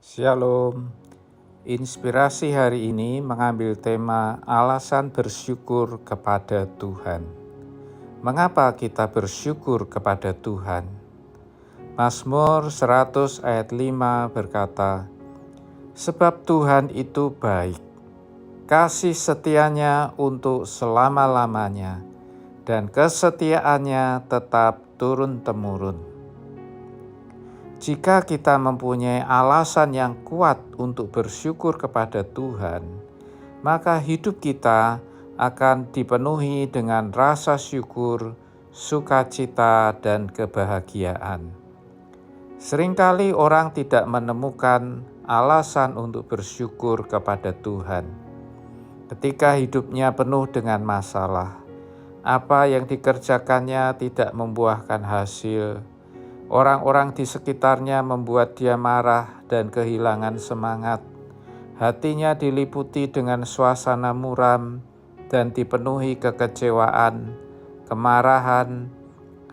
Shalom. Inspirasi hari ini mengambil tema alasan bersyukur kepada Tuhan. Mengapa kita bersyukur kepada Tuhan? Mazmur 100 ayat 5 berkata, "Sebab Tuhan itu baik, kasih setianya untuk selama-lamanya, dan kesetiaannya tetap turun-temurun." Jika kita mempunyai alasan yang kuat untuk bersyukur kepada Tuhan, maka hidup kita akan dipenuhi dengan rasa syukur, sukacita, dan kebahagiaan. Seringkali orang tidak menemukan alasan untuk bersyukur kepada Tuhan. Ketika hidupnya penuh dengan masalah, apa yang dikerjakannya tidak membuahkan hasil. Orang-orang di sekitarnya membuat dia marah dan kehilangan semangat. Hatinya diliputi dengan suasana muram dan dipenuhi kekecewaan, kemarahan,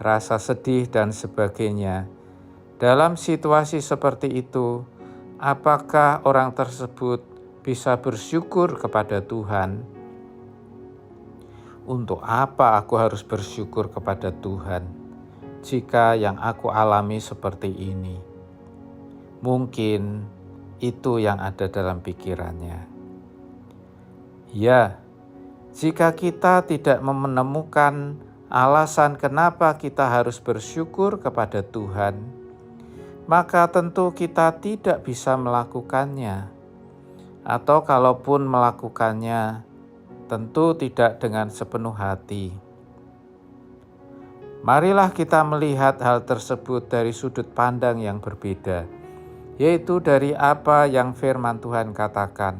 rasa sedih, dan sebagainya. Dalam situasi seperti itu, apakah orang tersebut bisa bersyukur kepada Tuhan? Untuk apa aku harus bersyukur kepada Tuhan jika yang aku alami seperti ini? Mungkin itu yang ada dalam pikirannya. Ya, jika kita tidak menemukan alasan kenapa kita harus bersyukur kepada Tuhan, maka tentu kita tidak bisa melakukannya. Atau kalaupun melakukannya, tentu tidak dengan sepenuh hati. Marilah kita melihat hal tersebut dari sudut pandang yang berbeda, yaitu dari apa yang firman Tuhan katakan.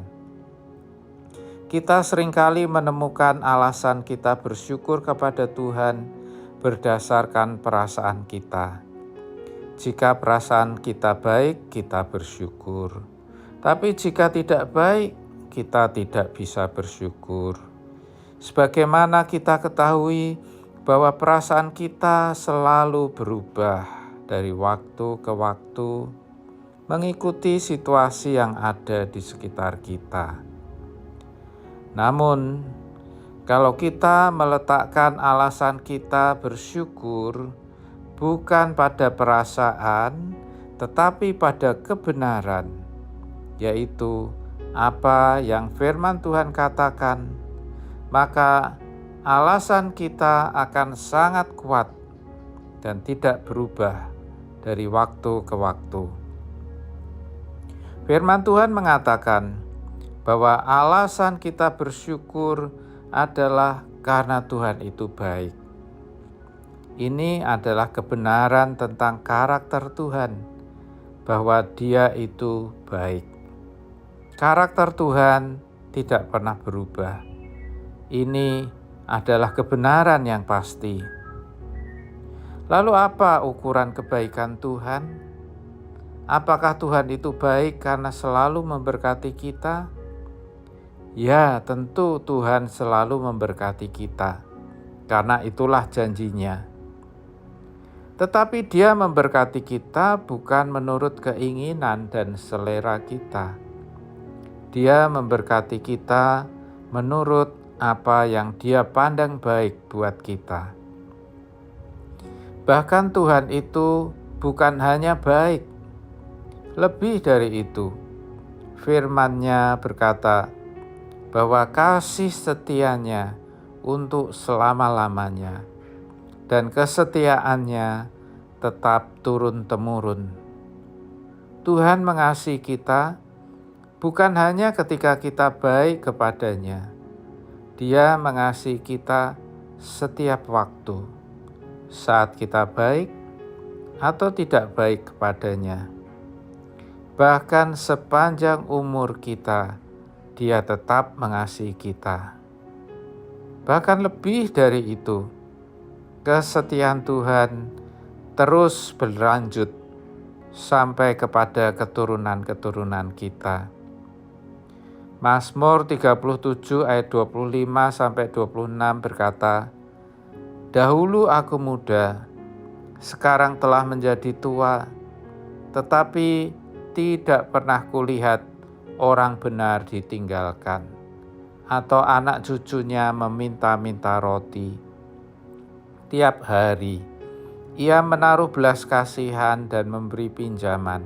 Kita seringkali menemukan alasan kita bersyukur kepada Tuhan berdasarkan perasaan kita. Jika perasaan kita baik, kita bersyukur. Tapi jika tidak baik, kita tidak bisa bersyukur. Sebagaimana kita ketahui, bahwa perasaan kita selalu berubah dari waktu ke waktu, mengikuti situasi yang ada di sekitar kita. Namun, kalau kita meletakkan alasan kita bersyukur bukan pada perasaan, tetapi pada kebenaran, yaitu apa yang firman Tuhan katakan, maka alasan kita akan sangat kuat dan tidak berubah dari waktu ke waktu. Firman Tuhan mengatakan bahwa alasan kita bersyukur adalah karena Tuhan itu baik. Ini adalah kebenaran tentang karakter Tuhan, bahwa Dia itu baik. Karakter Tuhan tidak pernah berubah. Ini adalah kebenaran yang pasti. Lalu apa ukuran kebaikan Tuhan? Apakah Tuhan itu baik karena selalu memberkati kita? Ya, tentu Tuhan selalu memberkati kita, karena itulah janjinya. Tetapi Dia memberkati kita bukan menurut keinginan dan selera kita. Dia memberkati kita menurut apa yang Dia pandang baik buat kita. Bahkan Tuhan itu bukan hanya baik, lebih dari itu. Firman-Nya berkata bahwa kasih setianya untuk selama-lamanya, dan kesetiaannya tetap turun-temurun. Tuhan mengasihi kita bukan hanya ketika kita baik kepadanya. Dia mengasihi kita setiap waktu, saat kita baik atau tidak baik kepadanya. Bahkan sepanjang umur kita, Dia tetap mengasihi kita. Bahkan lebih dari itu, kesetiaan Tuhan terus berlanjut sampai kepada keturunan-keturunan kita. Mazmur 37 ayat 25-26 berkata, "Dahulu aku muda, sekarang telah menjadi tua, tetapi tidak pernah kulihat orang benar ditinggalkan, atau anak cucunya meminta-minta roti. Tiap hari, ia menaruh belas kasihan dan memberi pinjaman,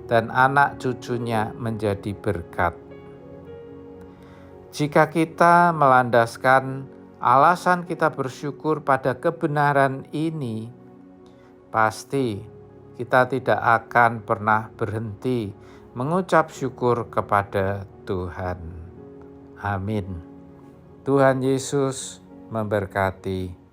dan anak cucunya menjadi berkat. Jika kita melandaskan alasan kita bersyukur pada kebenaran ini, pasti kita tidak akan pernah berhenti mengucap syukur kepada Tuhan. Amin. Tuhan Yesus memberkati.